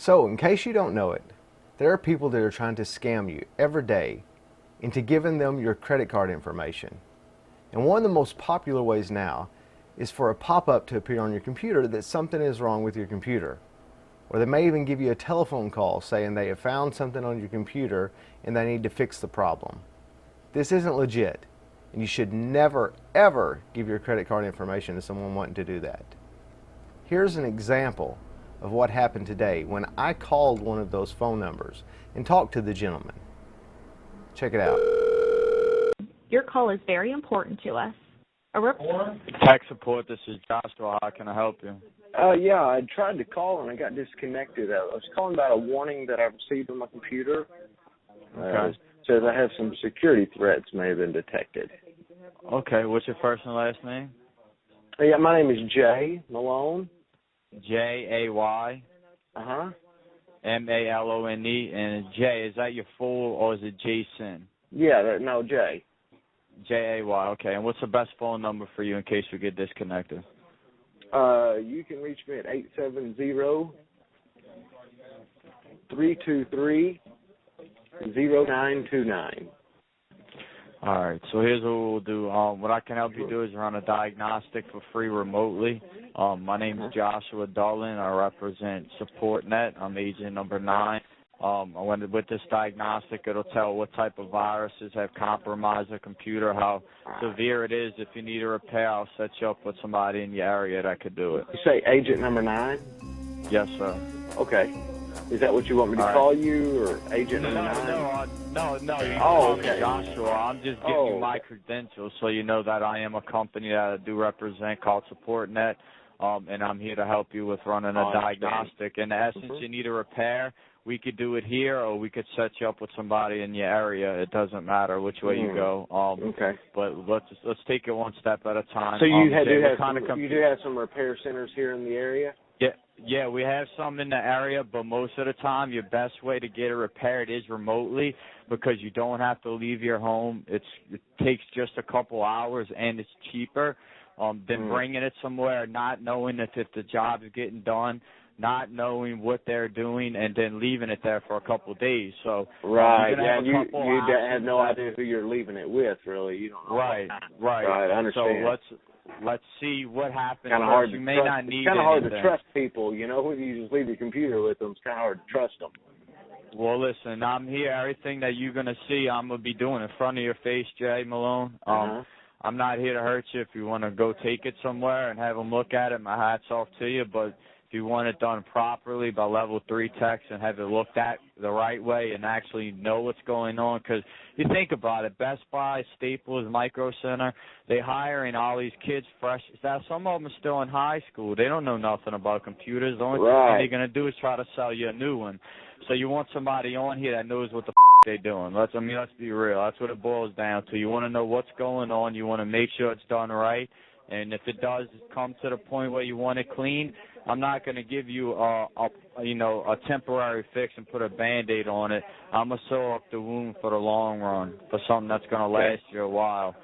So, in case you don't know it, there are people that are trying to scam you every day into giving them your credit card information. And one of the most popular ways now is for a pop-up to appear on your computer that something is wrong with your computer. Or they may even give you a telephone call saying they have found something on your computer and they need to fix the problem. This isn't legit, and you should never, ever give your credit card information to someone wanting to do that. Here's an example of what happened today when I called one of those phone numbers and talked to the gentleman. Check it out. Your call is very important to us. Tech support, this is Joshua. How can I help you? Yeah, I tried to call and I got disconnected. I was calling about a warning that I received on my computer. Okay. It says I have some security threats may have been detected. Okay, what's your first and last name? Yeah, my name is Jay Malone. J-A-Y? Uh-huh. M-A-L-O-N-E. And Jay, is that your full or is it Jason? Yeah, no, Jay. J-A-Y, okay. And what's the best phone number for you in case we get disconnected? You can reach me at 870-323-0929. All right, so here's what we'll do. What I can help you do is run a diagnostic for free remotely. My name is Joshua Dolan. I represent SupportNet. I'm agent number 9. With this diagnostic, it'll tell what type of viruses have compromised the computer, how severe it is. If you need a repair, I'll set you up with somebody in your area that could do it. You say agent number 9? Yes, sir. Okay. Is that what you want me to call you, or agent number 9? No. You can call call me Joshua. I'm just giving you my credentials so you know that I am a company that I do represent called SupportNet, and I'm here to help you with running a diagnostic. In essence, you need a repair. We could do it here, or we could set you up with somebody in your area. It doesn't matter which way you go. Okay. But let's take it one step at a time. So you do have some repair centers here in the area? Yeah, we have some in the area, but most of the time your best way to get it repaired is remotely because you don't have to leave your home. It takes just a couple hours and it's cheaper than bringing it somewhere, not knowing if the job is getting done, not knowing what they're doing, and then leaving it there for a couple of days. So right, you have no idea who you're leaving it with, really. You don't know. Right. I understand. So let's see what happens. Kind of hard you to may trust. not need It's kind of hard to anything. trust people, you know. When you just leave your computer with them, it's kind of hard to trust them. Well, listen, I'm here. Everything that you're going to see, I'm going to be doing in front of your face, Jay Malone. I'm not here to hurt you. If you want to go take it somewhere and have them look at it, my hat's off to you. But if you want it done properly by level 3 techs and have it looked at the right way and actually know what's going on, because you think about it, Best Buy, Staples, Micro Center, they hiring all these kids fresh. Some of them are still in high school. They don't know nothing about computers. The only thing they're going to do is try to sell you a new one. So you want somebody on here that knows what the they're doing. Let's be real. That's what it boils down to. You want to know what's going on. You want to make sure it's done right. And if it does come to the point where you want it clean, I'm not going to give you a temporary fix and put a Band-Aid on it. I'm going to sew up the wound for the long run, for something that's going to last you a while.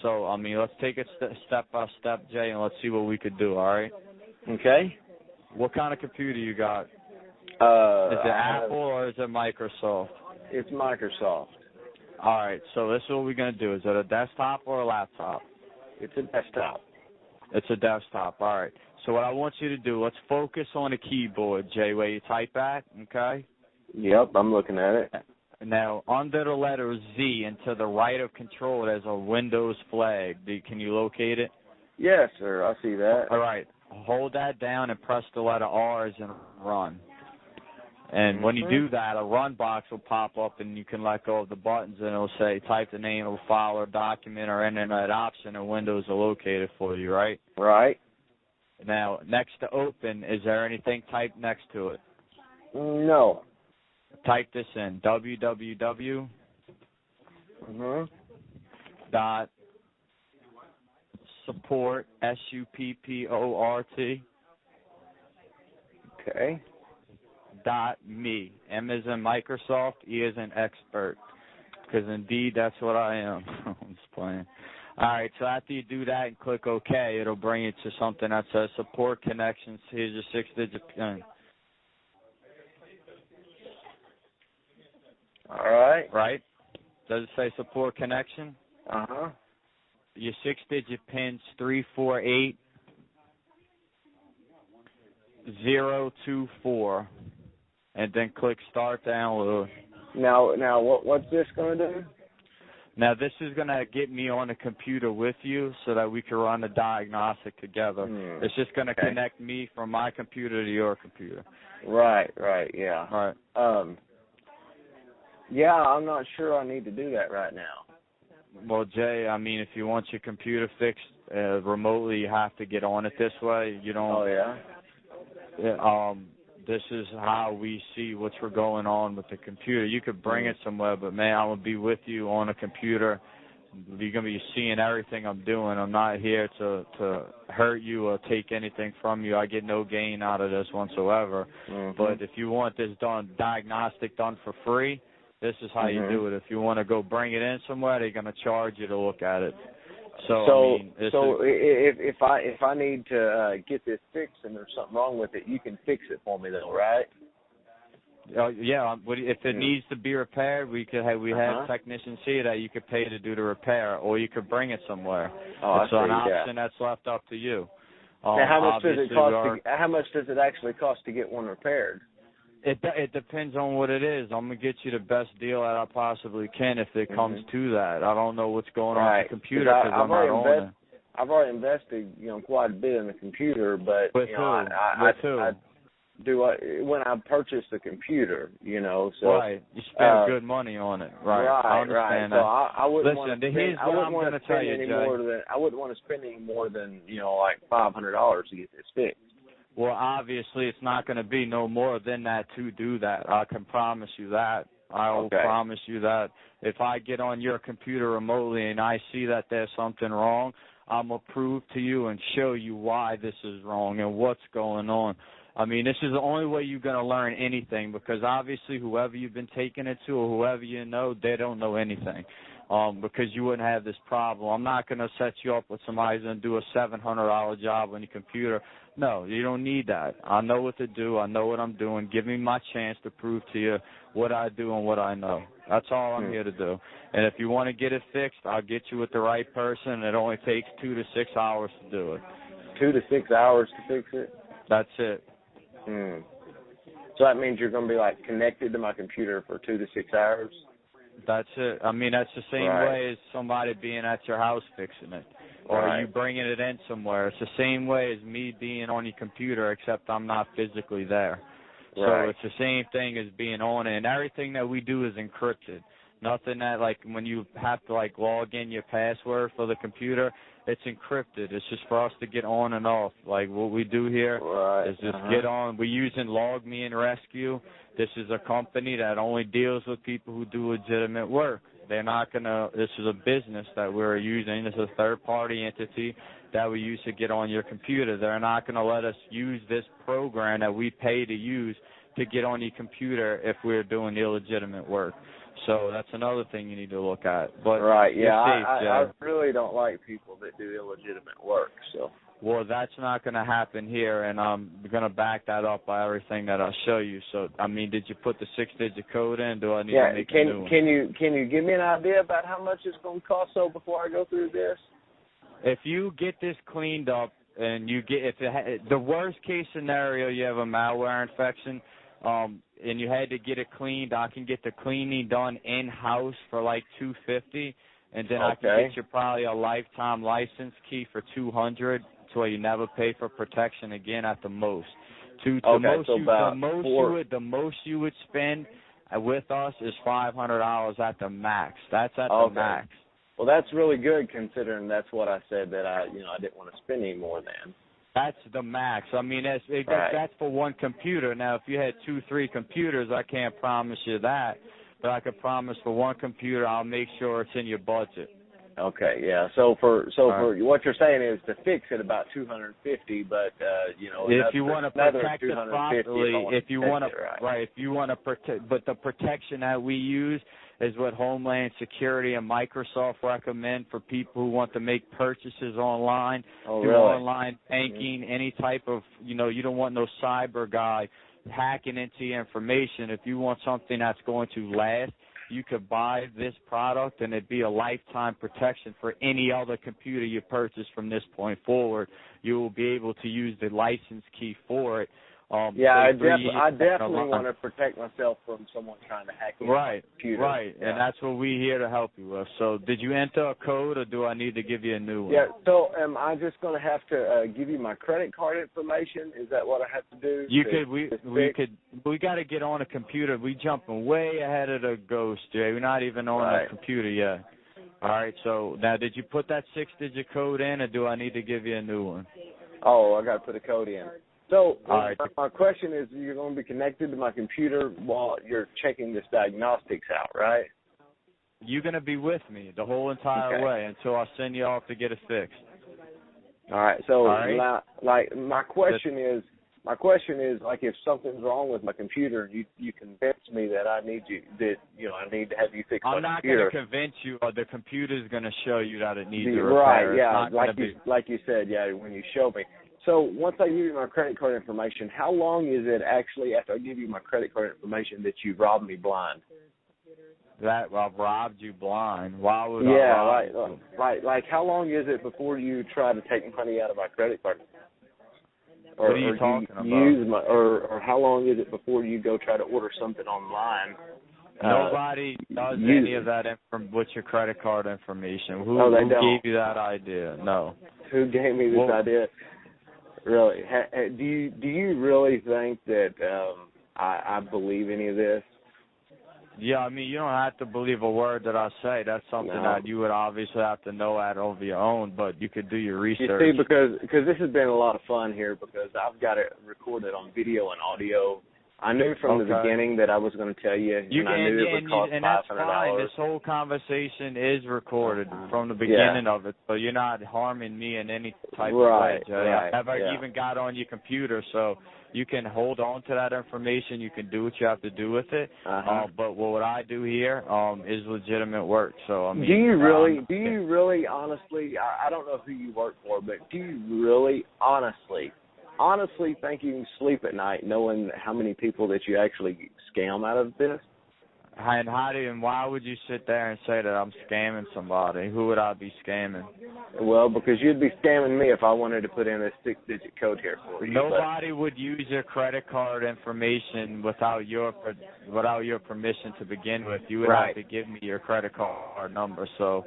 So, let's take it step by step, Jay, and let's see what we could do, all right? Okay. What kind of computer you got? Is it Apple or is it Microsoft? It's Microsoft. All right, so this is what we're going to do. Is it a desktop or a laptop? It's a desktop. It's a desktop, all right. So what I want you to do, let's focus on the keyboard, Jay, where you type at, okay? Yep, I'm looking at it. Now, under the letter Z and to the right of control, there's a Windows flag. Can you locate it? Yes, sir, I see that. All right, hold that down and press the letter R's and run. And when you do that, a run box will pop up, and you can let go of the buttons, and it'll say type the name of a file or document or internet option, and Windows will locate it for you, right? Right. Now, next to open, is there anything typed next to it? No. Type this in, www. Dot support, SUPPORT. Okay. .me. M as in Microsoft, E as in expert. Because indeed, that's what I am. I'm just playing. All right, so after you do that and click OK, it'll bring you to something that says support connections. Here's your 6-digit PIN. All right. Right? Does it say support connection? Uh-huh. Your 6-digit pin's 348024, and then click Start Download. Now, what's this going to do? Now, this is going to get me on the computer with you so that we can run the diagnostic together. It's just going to connect me from my computer to your computer. Right, yeah. Right. Yeah, I'm not sure I need to do that right now. Well, Jay, I mean, if you want your computer fixed remotely, you have to get on it this way. You don't. Oh, yeah? This is how we see what's going on with the computer. You could bring it somewhere, but, man, I'm going to be with you on a computer. You're going to be seeing everything I'm doing. I'm not here to hurt you or take anything from you. I get no gain out of this whatsoever. But if you want this diagnostic done for free, this is how you do it. If you want to go bring it in somewhere, they're going to charge you to look at it. If I need to get this fixed and there's something wrong with it, you can fix it for me though, right? Yeah. If it needs to be repaired, we have technicians here that you could pay to do the repair, or you could bring it somewhere. It's an option that's left up to you. Now, how much does it cost? How much does it actually cost to get one repaired? It depends on what it is. I'm gonna get you the best deal that I possibly can if it comes to that. I don't know what's going on with the computer because I'm not on it. I've already invested, quite a bit in the computer, but when I purchased the compuder, so right, you spend good money on it, right? I understand that. So I wouldn't want to spend. I wouldn't want to spend any more than. I wouldn't want to spend any more than like $500 to get this fixed. Well, obviously, it's not going to be no more than that to do that. I can promise you that. I will promise you that. If I get on your computer remotely and I see that there's something wrong, I'm going to prove to you and show you why this is wrong and what's going on. I mean, this is the only way you're going to learn anything because obviously whoever you've been taking it to or whoever you know, they don't know anything because you wouldn't have this problem. I'm not going to set you up with somebody who's going to do a $700 job on your computer. No, you don't need that. I know what to do. I know what I'm doing. Give me my chance to prove to you what I do and what I know. That's all I'm here to do. And if you want to get it fixed, I'll get you with the right person. It only takes 2 to 6 hours to do it. 2 to 6 hours to fix it? That's it. So that means you're going to be connected to my computer for 2 to 6 hours? That's it. I mean, that's the same way as somebody being at your house fixing it. Or you bringing it in somewhere. It's the same way as me being on your computer, except I'm not physically there. So it's the same thing as being on it. And everything that we do is encrypted. Nothing that, when you have to, log in your password for the computer, it's encrypted. It's just for us to get on and off. What we do here is just get on. We're using Log Me and Rescue. This is a company that only deals with people who do legitimate work. They're not going to, this is a business that we're using. This is a third-party entity that we use to get on your computer. They're not going to let us use this program that we pay to use to get on your computer if we're doing illegitimate work. So that's another thing you need to look at. But I really don't like people that do illegitimate work. So. Well, that's not going to happen here, and I'm going to back that up by everything that I'll show you. So, I mean, did you put the 6-digit code in? Do I need to make a new one? Can you give me an idea about how much it's going to cost before I go through this? If you get this cleaned up and you get the worst case scenario, you have a malware infection, and you had to get it cleaned, I can get the cleaning done in-house for $250, and then I can get you probably a lifetime license key for $200, so you never pay for protection again at the most. The most you would spend with us is $500 at the max. That's at the max. Well, that's really good considering that's what I said that I didn't want to spend any more than. That's the max. I mean, that's for one computer. Now, if you had 2, 3 computers, I can't promise you that, but I could promise for one computer, I'll make sure it's in your budget. Okay, yeah. So for what you're saying is to fix it about $250, but if you want to protect it properly, if you want to protect, but the protection that we use is what Homeland Security and Microsoft recommend for people who want to make purchases online, online banking, any type of, you don't want no cyber guy hacking into your information. If you want something that's going to last, you could buy this product and it'd be a lifetime protection for any other computer you purchase from this point forward. You will be able to use the license key for it. Yeah, I definitely want to protect myself from someone trying to hack into my computer. Right, yeah. And that's what we're here to help you with. So did you enter a code, or do I need to give you a new one? Yeah, so am I just going to have to give you my credit card information? Is that what I have to do? We got to get on a computer. We jumping way ahead of the ghost, Jay. We're not even on the computer yet. All right, so now did you put that 6-digit code in, or do I need to give you a new one? Oh, I got to put a code in. So my question is, you're going to be connected to my computer while you're checking this diagnostics out, right? You're going to be with me the whole entire way until I send you off to get it fixed. All right. So, my question is, like, if something's wrong with my computer, you convince me that I need to have you fix my computer. I'm not going to convince you. The computer's going to show you that it needs a repair. Right. Yeah. Like you said. Yeah. When you show me. So once I give you my credit card information, how long is it actually after I give you my credit card information that you robbed me blind? That I've robbed you blind? Why would I rob you? Like how long is it before you try to take money out of my credit card? What are you talking about? Or how long is it before you go try to order something online? Nobody does any of that with your credit card information. Who gave you that idea? No. Who gave me this idea? Really? Do you really think that I believe any of this? Yeah, I mean, you don't have to believe a word that I say. That's something that you would obviously have to know at over your own, but you could do your research. You see, because this has been a lot of fun here, because I've got it recorded on video and audio. I knew from the beginning that I was going to tell you, I knew it would cost $500. And that's fine. This whole conversation is recorded from the beginning of it, so you're not harming me in any type of way. I never even got on your computer, so you can hold on to that information. You can do what you have to do with it. But what I do here is legitimate work. So I mean, do you really honestly? I don't know who you work for, but do you really honestly think you can sleep at night knowing how many people that you actually scam out of this? And why would you sit there and say that I'm scamming somebody? Who would I be scamming? Well, because you'd be scamming me if I wanted to put in a 6-digit code here for you. Nobody would use your credit card information without your permission to begin with. You would have to give me your credit card number. So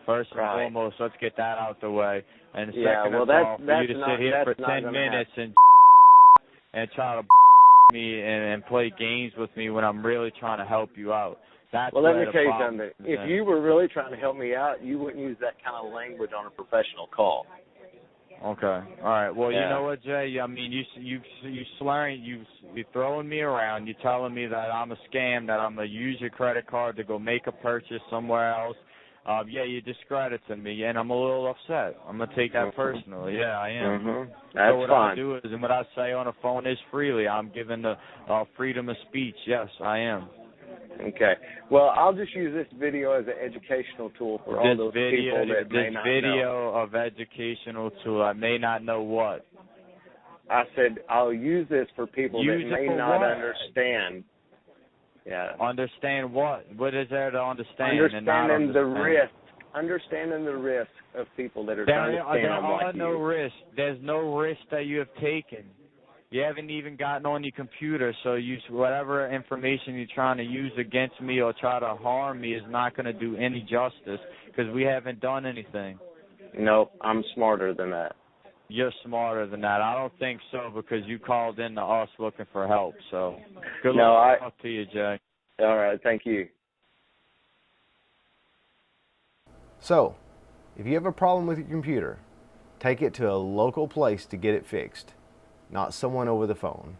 first and foremost, let's get that out the way. And second of all, for you to sit here for 10 minutes and try to me and play games with me when I'm really trying to help you out. Let me tell you something. If you were really trying to help me out, you wouldn't use that kind of language on a professional call. Okay. All right. Well, you know what, Jay? I mean, you slurring, you're throwing me around. You're telling me that I'm a scam, that I'm gonna use your credit card to go make a purchase somewhere else. You're discrediting me, and I'm a little upset. I'm going to take that personally. Yeah, I am. That's so what fine. I do is, and what I say on the phone is freely. I'm given the freedom of speech. Yes, I am. Okay. Well, I'll just use this video as an educational tool for all those people that may not know. This video of educational tool, I may not know what. I said I'll use this for people that may not understand. Yeah. Understand what? What is there to understand? Understanding the risk of people that are trying to scam like you. There's no risk that you have taken. You haven't even gotten on your computer, so whatever information you're trying to use against me or try to harm me is not going to do any justice because we haven't done anything. Nope, I'm smarter than that. You're smarter than that. I don't think so because you called in to us looking for help. So good luck to you, Jay. All right. Thank you. So, if you have a problem with your computer, take it to a local place to get it fixed, not someone over the phone.